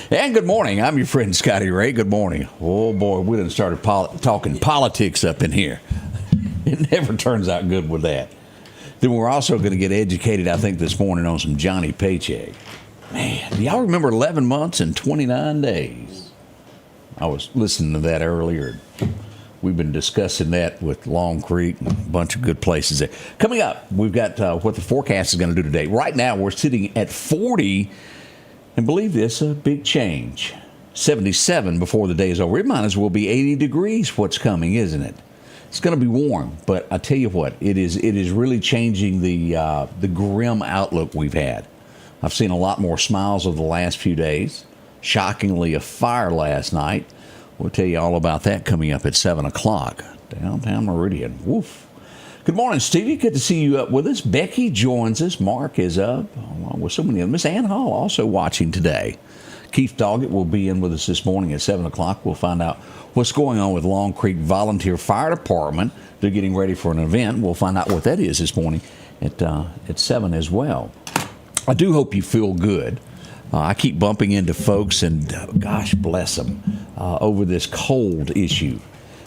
And good morning. I'm your friend Scotty Ray. Good morning. Oh boy, we done started talking politics up in here. It never turns out good with that. Then we're also going to get educated, I think, this morning on some Johnny Paycheck. Man, do y'all remember 11 months and 29 days? I was listening to that earlier. We've been discussing that with Long Creek and a bunch of good places there. Coming up, we've got what the forecast is going to do today. Right now, we're sitting at 40. And believe this, a big change. 77 before the day is over. It might as well be 80 degrees what's coming, isn't it? It's going to be warm, but I tell you what, it is really changing the grim outlook we've had. I've seen a lot more smiles over the last few days. Shockingly, a fire last night. We'll tell you all about that coming up at 7 o'clock. Downtown Meridian. Woof. Good morning, Stevie. Good to see you up with us. Becky joins us. Mark is up, along with so many of them. Miss Ann Hall also watching today. Keith Doggett will be in with us this morning at 7 o'clock. We'll find out what's going on with Long Creek Volunteer Fire Department. They're getting ready for an event. We'll find out what that is this morning at 7 as well. I do hope you feel good. I keep bumping into folks, and gosh bless them, over this cold issue.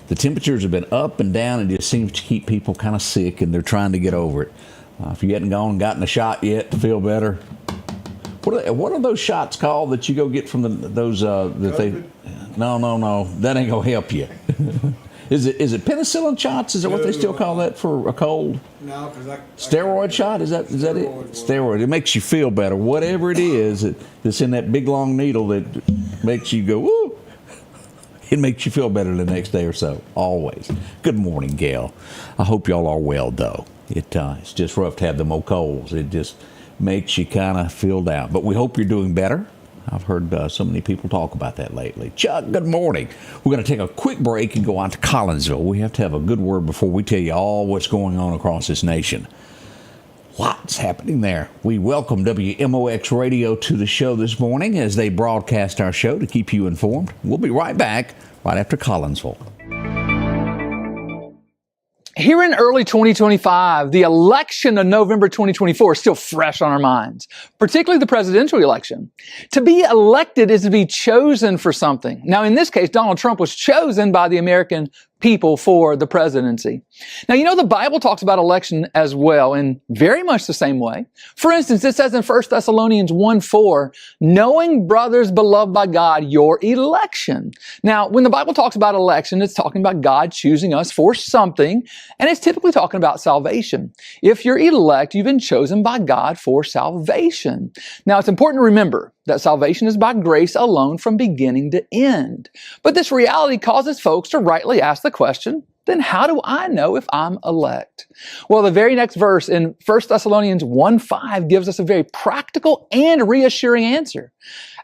The temperatures have been up and down, and it just seems to keep people kind of sick, and they're trying to get over it. If you hadn't gone and gotten a shot yet to feel better, what are those shots called that you go get from those that they? No, that ain't gonna help you. Is it penicillin shots? Is that what they still call that for a cold? No, because steroid shot. Is that it? Steroid. It makes you feel better. Whatever it is that's in that big long needle that makes you go woo. It makes you feel better the next day or so, always. Good morning, Gail. I hope y'all are well, though. It's just rough to have them old colds. It just makes you kind of feel down. But we hope you're doing better. I've heard so many people talk about that lately. Chuck, good morning. We're going to take a quick break and go on to Collinsville. We have to have a good word before we tell you all what's going on across this nation. Lots happening there. We welcome WMOX Radio to the show this morning as they broadcast our show to keep you informed. We'll be right back right after Collinsville. Here in early 2025, the election of November 2024 is still fresh on our minds, particularly the presidential election. To be elected is to be chosen for something. Now, in this case, Donald Trump was chosen by the American people for the presidency. Now, you know, the Bible talks about election as well in very much the same way. For instance, it says in 1 Thessalonians 1:4, knowing, brothers beloved by God, your election. Now, when the Bible talks about election, it's talking about God choosing us for something, and it's typically talking about salvation. If you're elect, you've been chosen by God for salvation. Now, it's important to remember that salvation is by grace alone from beginning to end. But this reality causes folks to rightly ask the question, then how do I know if I'm elect? Well, the very next verse in 1 Thessalonians 1:5 gives us a very practical and reassuring answer.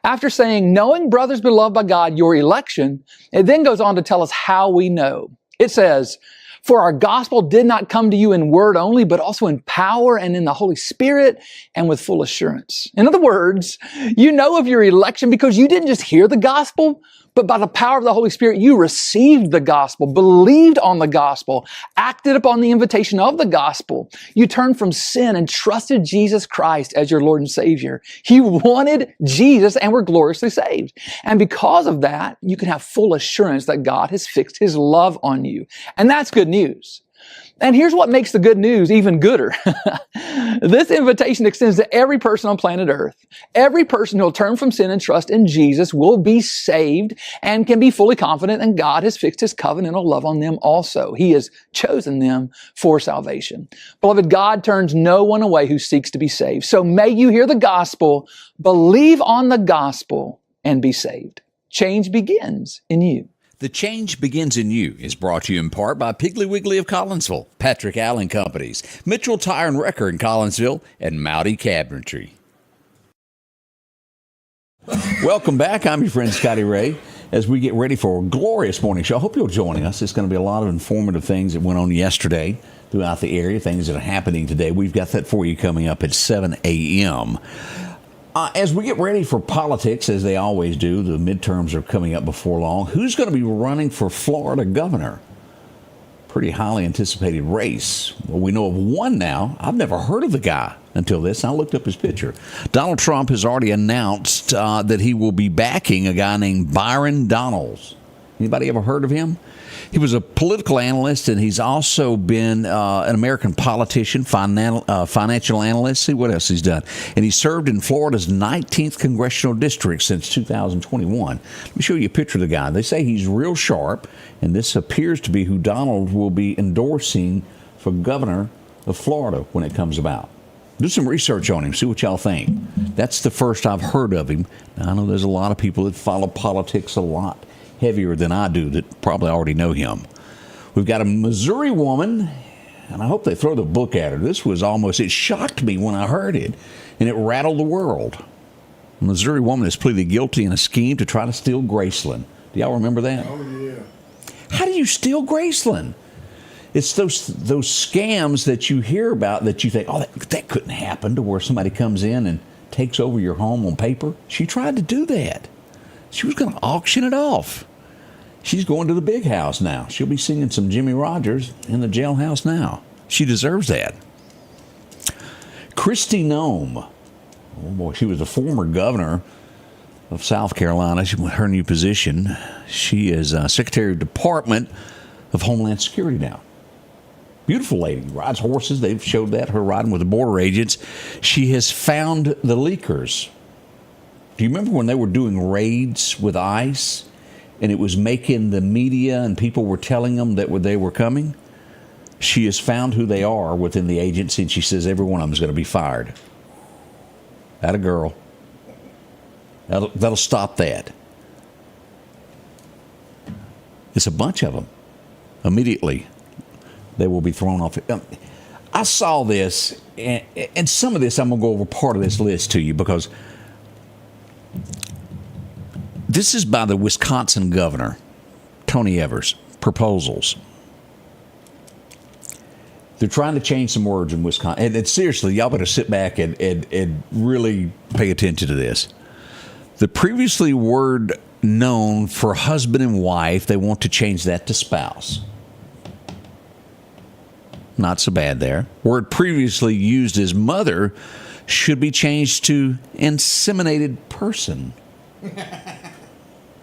After saying, knowing, brothers beloved by God, your election, it then goes on to tell us how we know. It says, for our gospel did not come to you in word only, but also in power and in the Holy Spirit and with full assurance. In other words, you know of your election because you didn't just hear the gospel, but by the power of the Holy Spirit, you received the gospel, believed on the gospel, acted upon the invitation of the gospel. You turned from sin and trusted Jesus Christ as your Lord and Savior. You wanted Jesus and were gloriously saved. And because of that, you can have full assurance that God has fixed His love on you. And that's good news. And here's what makes the good news even gooder. This invitation extends to every person on planet Earth. Every person who will turn from sin and trust in Jesus will be saved and can be fully confident that God has fixed His covenantal love on them also. He has chosen them for salvation. Beloved, God turns no one away who seeks to be saved. So may you hear the gospel, believe on the gospel, and be saved. Change begins in you. The Change Begins in You is brought to you in part by Piggly Wiggly of Collinsville, Patrick Allen Companies, Mitchell Tire and Wrecker in Collinsville, and Mowdy Cabinetry. Welcome back. I'm your friend Scotty Ray as we get ready for a glorious morning show. I hope you're joining us. It's going to be a lot of informative things that went on yesterday throughout the area, things that are happening today. We've got that for you coming up at 7 a.m. As we get ready for politics, as they always do, the midterms are coming up before long. Who's going to be running for Florida governor? pretty highly anticipated race. Well, we know of one now. I've never heard of the guy until this. I looked up his picture. Donald Trump has already announced that he will be backing a guy named Byron Donalds. Anybody ever heard of him? He was a political analyst, and he's also been an American politician, financial analyst. See what else he's done. And he served in Florida's 19th congressional district since 2021. Let me show you a picture of the guy. They say he's real sharp, and this appears to be who Donald will be endorsing for governor of Florida when it comes about. Do some research on him. See what y'all think. That's the first I've heard of him. Now, I know there's a lot of people that follow politics a lot heavier than I do that probably already know him. We've got a Missouri woman, and I hope they throw the book at her. This was it shocked me when I heard it, and it rattled the world. A Missouri woman has pleaded guilty in a scheme to try to steal Graceland. Do y'all remember that? Oh, yeah. How do you steal Graceland? It's those scams that you hear about that you think, oh, that couldn't happen, to where somebody comes in and takes over your home on paper. She tried to do that. She was going to auction it off. She's going to the big house now. She'll be singing some Jimmy Rogers in the jailhouse now. She deserves that. Kristi Noem. Oh boy, she was the former governor of South Carolina. Her new position. She is Secretary of Department of Homeland Security now. Beautiful lady. Rides horses. They've showed that. Her riding with the border agents. She has found the leakers. Do you remember when they were doing raids with ICE and it was making the media and people were telling them that they were coming? She has found who they are within the agency, and she says every one of them is going to be fired. Atta girl. That'll stop that. It's a bunch of them. Immediately, they will be thrown off. I saw this, and some of this, I'm going to go over part of this list to you because this is by the Wisconsin governor, Tony Evers. Proposals. They're trying to change some words in Wisconsin. And seriously, y'all better sit back and really pay attention to this. The previously word known for husband and wife, they want to change that to spouse. Not so bad there. Word previously used as mother should be changed to inseminated person.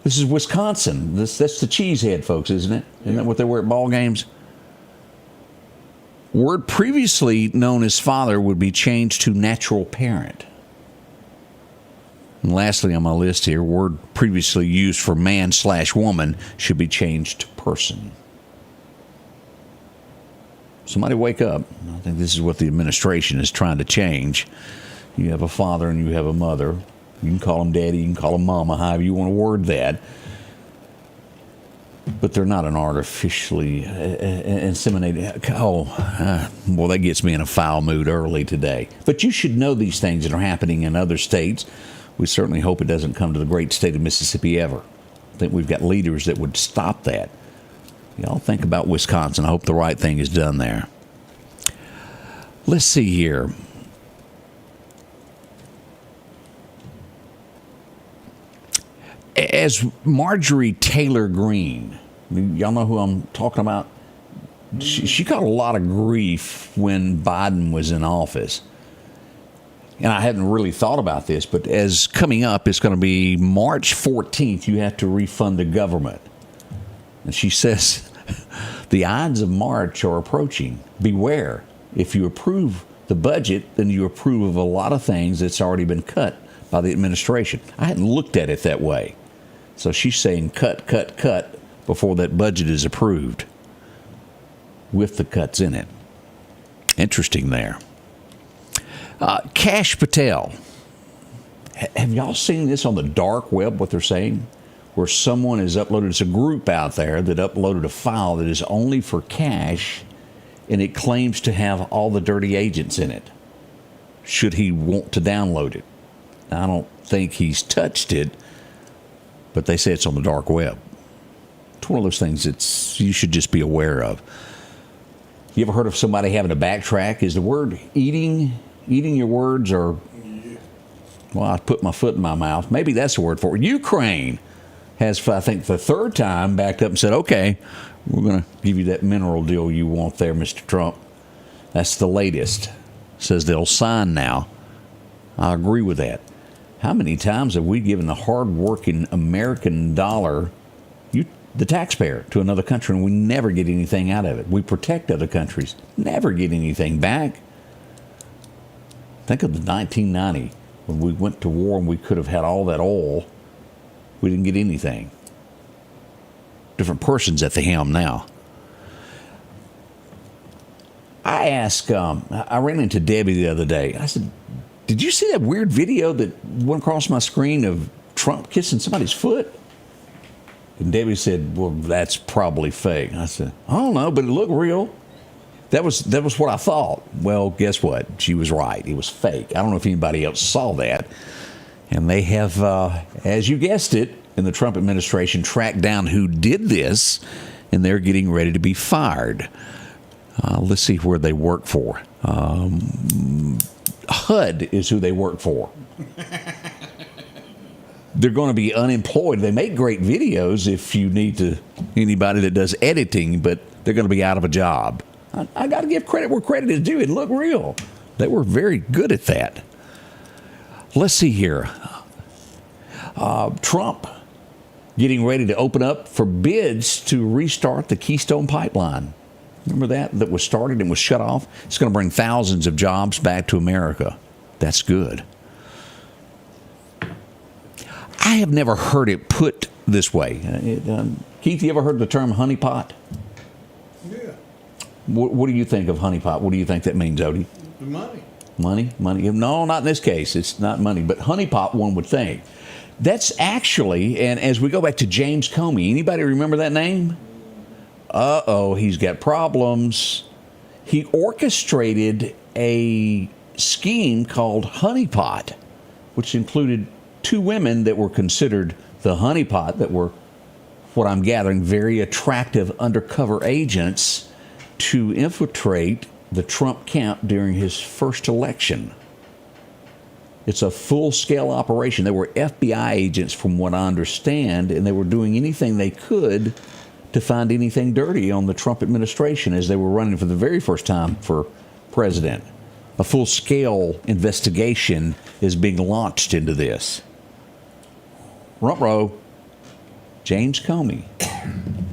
This is Wisconsin. That's the cheesehead, folks, isn't it? Isn't that what they wear at ball games? Word previously known as father would be changed to natural parent. And lastly on my list here, word previously used for man/woman should be changed to person. Somebody wake up. I think this is what the administration is trying to change. You have a father and you have a mother. You can call them daddy, you can call them mama, however you want to word that. But they're not an artificially inseminated. Well, that gets me in a foul mood early today. But you should know these things that are happening in other states. We certainly hope it doesn't come to the great state of Mississippi ever. I think we've got leaders that would stop that. Y'all think about Wisconsin. I hope the right thing is done there. Let's see here. As Marjorie Taylor Greene, y'all know who I'm talking about? She got a lot of grief when Biden was in office. And I hadn't really thought about this, but as coming up, it's going to be March 14th, you have to refund the government. And she says, the Ides of March are approaching. Beware. If you approve the budget, then you approve of a lot of things that's already been cut by the administration. I hadn't looked at it that way. So she's saying cut before that budget is approved with the cuts in it. Interesting there. Kash Patel. Have y'all seen this on the dark web, what they're saying? Where someone has uploaded, it's a group out there that uploaded a file that is only for Kash, and it claims to have all the dirty agents in it, should he want to download it. I don't think he's touched it, but they say it's on the dark web. It's one of those things that you should just be aware of. You ever heard of somebody having to backtrack? Is the word eating your words, or, well, I put my foot in my mouth. Maybe that's the word for it. Ukraine has, I think, the third time backed up and said, okay, we're going to give you that mineral deal you want there, Mr. Trump. That's the latest. Says they'll sign now. I agree with that. How many times have we given the hard-working American dollar, the taxpayer, to another country, and we never get anything out of it? We protect other countries, never get anything back. Think of the 1990 when we went to war and we could have had all that oil. We didn't get anything. Different persons at the helm now. I ran into Debbie the other day. I said, did you see that weird video that went across my screen of Trump kissing somebody's foot? And Debbie said, well, that's probably fake. I said, I don't know, but it looked real. That was what I thought. Well, guess what? She was right. It was fake. I don't know if anybody else saw that. And they have, as you guessed it, in the Trump administration, tracked down who did this, and they're getting ready to be fired. Let's see where they work for. HUD is who they work for. They're going to be unemployed. They make great videos if you need anybody that does editing, but they're going to be out of a job. I got to give credit where credit is due. It looked real. They were very good at that. Let's see here. Trump getting ready to open up for bids to restart the Keystone Pipeline. Remember that was started and was shut off? It's going to bring thousands of jobs back to America. That's good. I have never heard it put this way. Keith, you ever heard the term honeypot? Yeah. What do you think of honeypot? What do you think that means, Odie? The money. Money? No, not in this case. It's not money. But honeypot, one would think. That's actually, and as we go back to James Comey, anybody remember that name? Uh-oh, he's got problems. He orchestrated a scheme called honeypot, which included two women that were considered the honeypot, that were, what I'm gathering, very attractive undercover agents to infiltrate the Trump camp during his first election. It's a full-scale operation. They were FBI agents, from what I understand, and they were doing anything they could to find anything dirty on the Trump administration as they were running for the very first time for president. A full-scale investigation is being launched into this. Rump row, James Comey.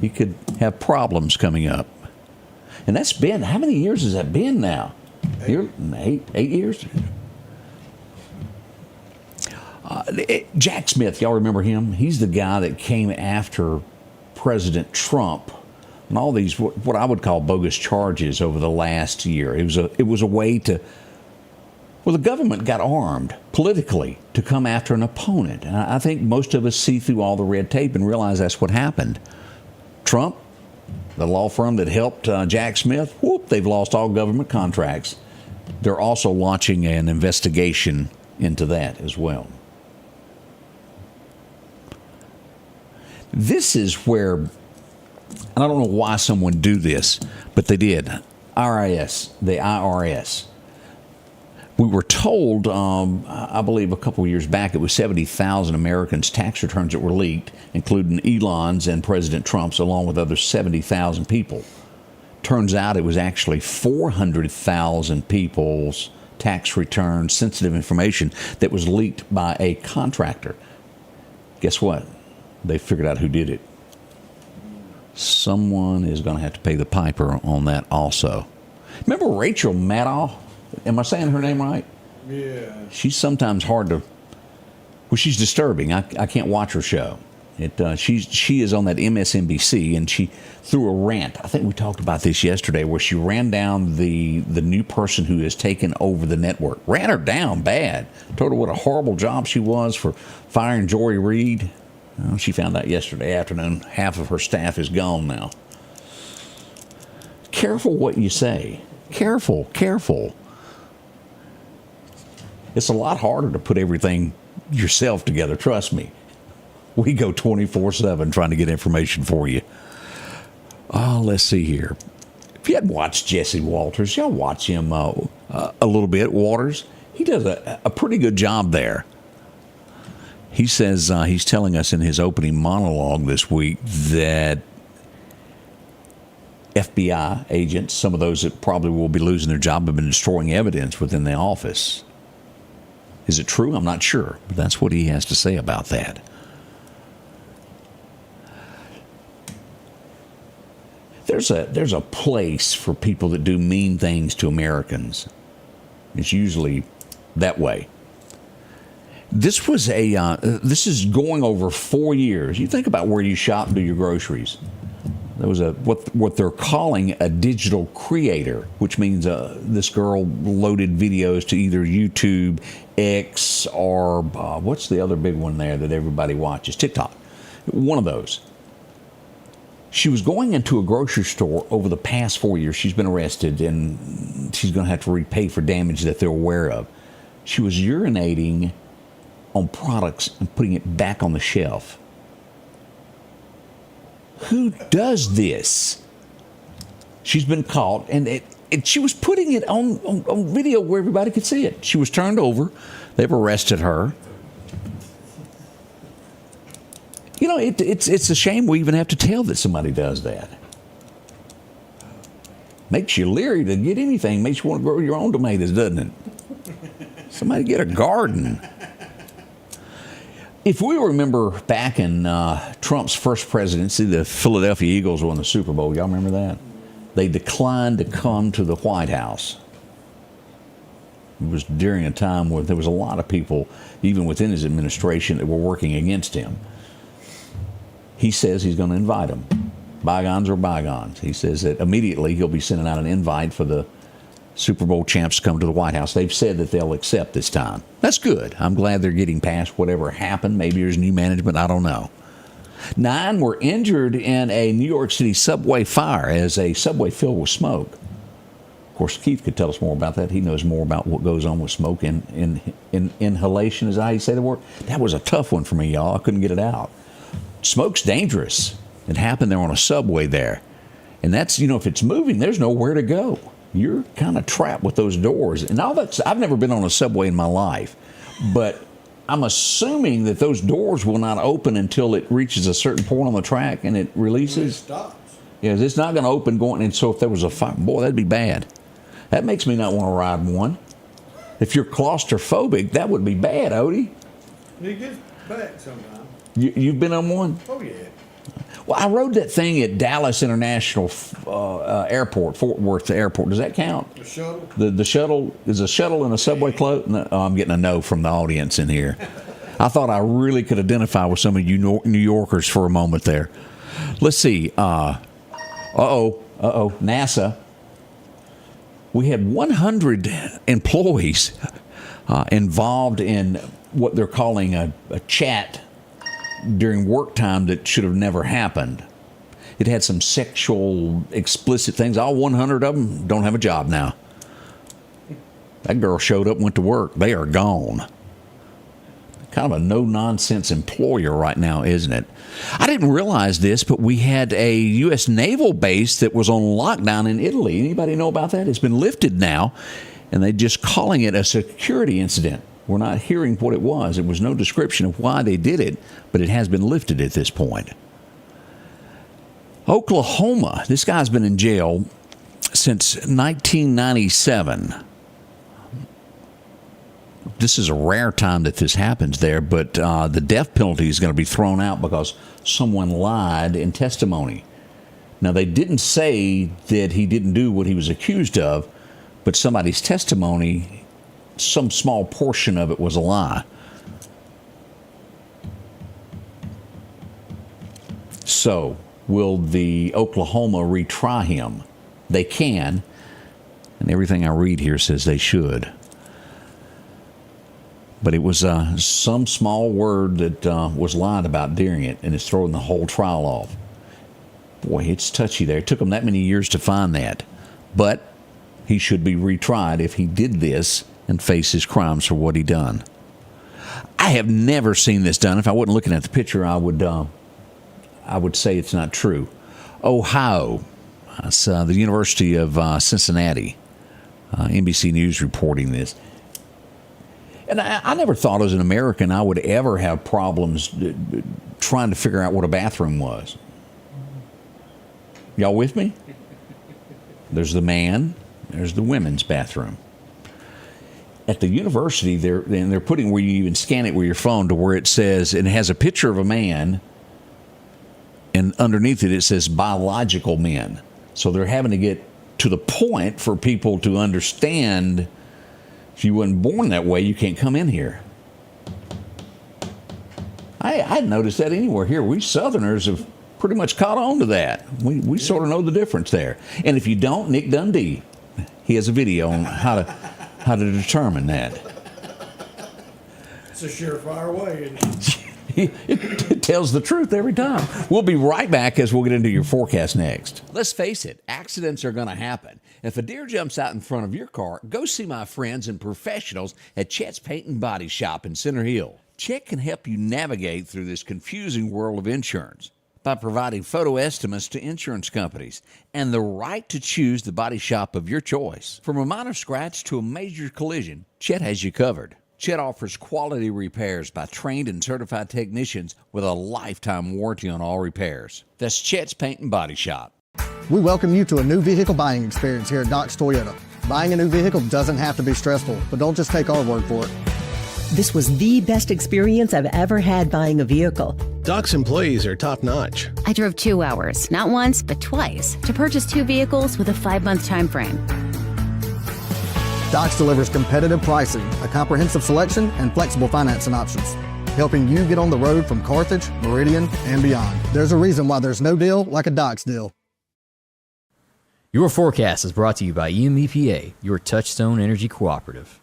He could have problems coming up. And that's been, how many years has that been now? 8 years? Jack Smith, y'all remember him? He's the guy that came after President Trump on all these what I would call bogus charges over the last year. It was a way to, well, the government got armed politically to come after an opponent. And I think most of us see through all the red tape and realize that's what happened. Trump, the law firm that helped Jack Smith, whoop, they've lost all government contracts. They're also launching an investigation into that as well. This is where, and I don't know why someone do this, but they did. The IRS. We were told, I believe a couple of years back, it was 70,000 Americans' tax returns that were leaked, including Elon's and President Trump's, along with other 70,000 people. Turns out it was actually 400,000 people's tax returns, sensitive information that was leaked by a contractor. Guess what? They figured out who did it. Someone is going to have to pay the piper on that also. Remember Rachel Maddow? Am I saying her name right? Yeah. She's sometimes hard to... Well, she's disturbing. I can't watch her show. She is on that MSNBC, and she threw a rant. I think we talked about this yesterday, where she ran down the new person who has taken over the network. Ran her down bad. Told her what a horrible job she was for firing Joy Reid. Well, she found out yesterday afternoon half of her staff is gone now. Careful what you say. Careful. It's a lot harder to put everything yourself together, trust me. We go 24/7 trying to get information for you. Let's see here. If you hadn't watched Jesse Walters, y'all watch him a little bit. Waters, he does a pretty good job there. He says he's telling us in his opening monologue this week that FBI agents, some of those that probably will be losing their job, have been destroying evidence within the office. Is it true? I'm not sure, but that's what he has to say about that. There's a place for people that do mean things to Americans. It's usually that way. This is going over 4 years. You think about where you shop and do your groceries. There was what they're calling a digital creator, which means this girl loaded videos to either YouTube, X, or what's the other big one there that everybody watches? TikTok. One of those. She was going into a grocery store over the past 4 years. She's been arrested, and she's going to have to repay for damage that they're aware of. She was urinating on products and putting it back on the shelf. Who does this? She's been caught, and she was putting it on video where everybody could see it. She was turned over. They've arrested her. You know, it's a shame we even have to tell that somebody does that. Makes you leery to get anything. Makes you want to grow your own tomatoes, doesn't it? Somebody get a garden. If we remember back in Trump's first presidency, the Philadelphia Eagles won the Super Bowl. Y'all remember that? They declined to come to the White House. It was during a time where there was a lot of people, even within his administration, that were working against him. He says he's going to invite them. Bygones are bygones. He says that immediately he'll be sending out an invite for the Super Bowl champs to come to the White House. They've said that they'll accept this time. That's good. I'm glad they're getting past whatever happened. Maybe there's new management. I don't know. 9 were injured in a New York City subway fire as a subway filled with smoke. Of course, Keith could tell us more about that. He knows more about what goes on with smoke in inhalation. Is that how you say the word? That was a tough one for me, y'all. I couldn't get it out. Smoke's dangerous. It happened there on a subway there. And that's, if it's moving, there's nowhere to go. You're kind of trapped with those doors. And all that's, I've never been on a subway in my life, but I'm assuming that those doors will not open until it reaches a certain point on the track and it releases. It stops. Yeah, it's not going to open going. And so if there was a fire, boy, that'd be bad. That makes me not want to ride one. If you're claustrophobic, that would be bad, Odie. You get back sometime. You've been on one? Oh, yeah. Well, I rode that thing at Dallas International Airport, Fort Worth Airport. Does that count? The shuttle? The shuttle, is a shuttle and a subway close? No, I'm getting a no from the audience in here. I thought I really could identify with some of you New Yorkers for a moment there. Let's see. NASA. We had 100 employees involved in what they're calling a chat during work time that should have never happened. It had some sexual, explicit things. All 100 of them don't have a job now. That girl showed up and went to work. They are gone. Kind of a no-nonsense employer right now, isn't it? I didn't realize this, but we had a U.S. naval base that was on lockdown in Italy. Anybody know about that? It's been lifted now, and they're just calling it a security incident. We're not hearing what it was. There was no description of why they did it, but it has been lifted at this point. Oklahoma. This guy's been in jail since 1997. This is a rare time that this happens there, but the death penalty is going to be thrown out because someone lied in testimony. Now, they didn't say that he didn't do what he was accused of, but somebody's testimony, some small portion of it was a lie. So, will the Oklahoma retry him? They can, and everything I read here says they should. But it was some small word that was lied about during it, and it's throwing the whole trial off. Boy, it's touchy there. It took them that many years to find that. But he should be retried if he did this and face his crimes for what he done. I have never seen this done. If I wasn't looking at the picture, I would say it's not true. Ohio, that's the University of Cincinnati. NBC News reporting this. And I never thought as an American I would ever have problems trying to figure out what a bathroom was. Y'all with me? There's the man, there's the women's bathroom. At the university, they're putting where you even scan it with your phone to where it says, and it has a picture of a man, and underneath it says biological men. So they're having to get to the point for people to understand if you weren't born that way, you can't come in here. I hadn't noticed that anywhere here. We Southerners have pretty much caught on to that. We sort of know the difference there. And if you don't, Nick Dundee, he has a video on how to determine that. It's a surefire way, isn't it? It tells the truth every time. We'll be right back as we'll get into your forecast next. Let's face it, accidents are going to happen. If a deer jumps out in front of your car, go see my friends and professionals at Chet's Paint and Body Shop in Center Hill. Chet can help you navigate through this confusing world of insurance by providing photo estimates to insurance companies and the right to choose the body shop of your choice. From a minor scratch to a major collision, Chet has you covered. Chet offers quality repairs by trained and certified technicians with a lifetime warranty on all repairs. That's Chet's Paint and Body Shop. We welcome you to a new vehicle buying experience here at Doc's Toyota. Buying a new vehicle doesn't have to be stressful, but don't just take our word for it. This was the best experience I've ever had buying a vehicle. Doc's employees are top-notch. I drove 2 hours, not once, but twice, to purchase 2 vehicles with a 5-month time frame. Doc's delivers competitive pricing, a comprehensive selection, and flexible financing options, helping you get on the road from Carthage, Meridian, and beyond. There's a reason why there's no deal like a Doc's deal. Your forecast is brought to you by EMEPA, your Touchstone Energy Cooperative.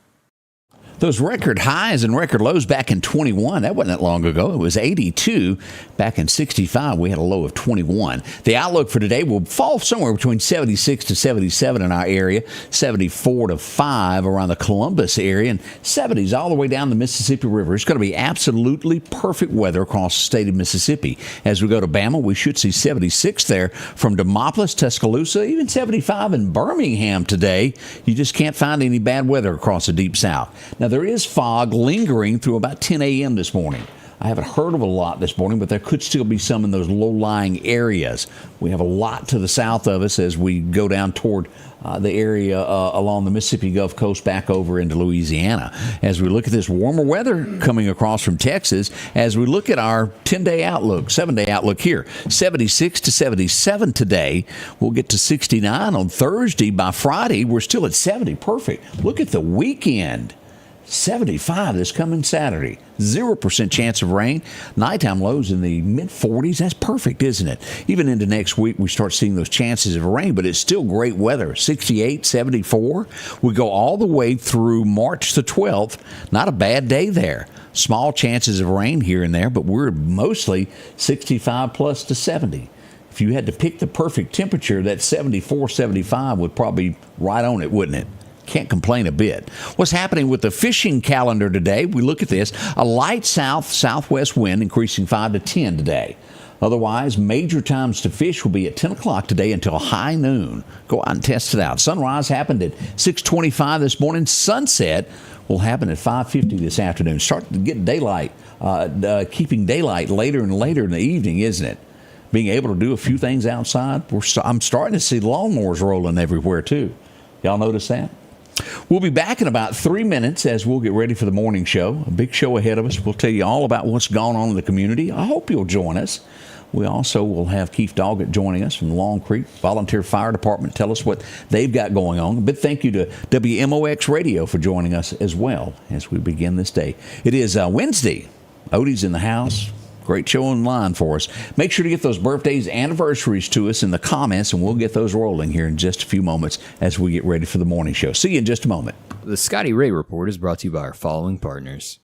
Those record highs and record lows back in 21, that wasn't that long ago. It was 82. Back in 65, we had a low of 21. The outlook for today will fall somewhere between 76 to 77 in our area, 74 to 5 around the Columbus area, and 70s all the way down the Mississippi River. It's going to be absolutely perfect weather across the state of Mississippi. As we go to Bama, we should see 76 there from Demopolis, Tuscaloosa, even 75 in Birmingham today. You just can't find any bad weather across the deep south. Now, there is fog lingering through about 10 a.m. this morning. I haven't heard of a lot this morning, but there could still be some in those low-lying areas. We have a lot to the south of us as we go down toward the area along the Mississippi Gulf Coast back over into Louisiana. As we look at this warmer weather coming across from Texas, as we look at our 10-day outlook, 7-day outlook here, 76 to 77 today. We'll get to 69 on Thursday. By Friday, we're still at 70. Perfect. Look at the weekend. 75 this coming Saturday. 0% chance of rain. Nighttime lows in the mid-40s. That's perfect, isn't it? Even into next week, we start seeing those chances of rain, but it's still great weather. 68, 74. We go all the way through March the 12th. Not a bad day there. Small chances of rain here and there, but we're mostly 65 plus to 70. If you had to pick the perfect temperature, that 74, 75 would probably be right on it, wouldn't it? Can't complain a bit. What's happening with the fishing calendar today? We look at this. A light southwest wind increasing 5 to 10 today. Otherwise, major times to fish will be at 10 o'clock today until high noon. Go out and test it out. Sunrise happened at 6:25 this morning. Sunset will happen at 5:50 this afternoon. Start to get daylight, keeping daylight later and later in the evening, isn't it? Being able to do a few things outside. I'm starting to see lawnmowers rolling everywhere, too. Y'all notice that? We'll be back in about 3 minutes as we'll get ready for the morning show. A big show ahead of us. We'll tell you all about what's going on in the community. I hope you'll join us. We also will have Keith Doggett joining us from Long Creek Volunteer Fire Department. Tell us what they've got going on. A big thank you to WMOX Radio for joining us as well as we begin this day. It is Wednesday. Odie's in the house. Great show online for us. Make sure to get those birthdays, anniversaries to us in the comments, and we'll get those rolling here in just a few moments as we get ready for the morning show. See you in just a moment. The Scotty Ray Report is brought to you by our following partners.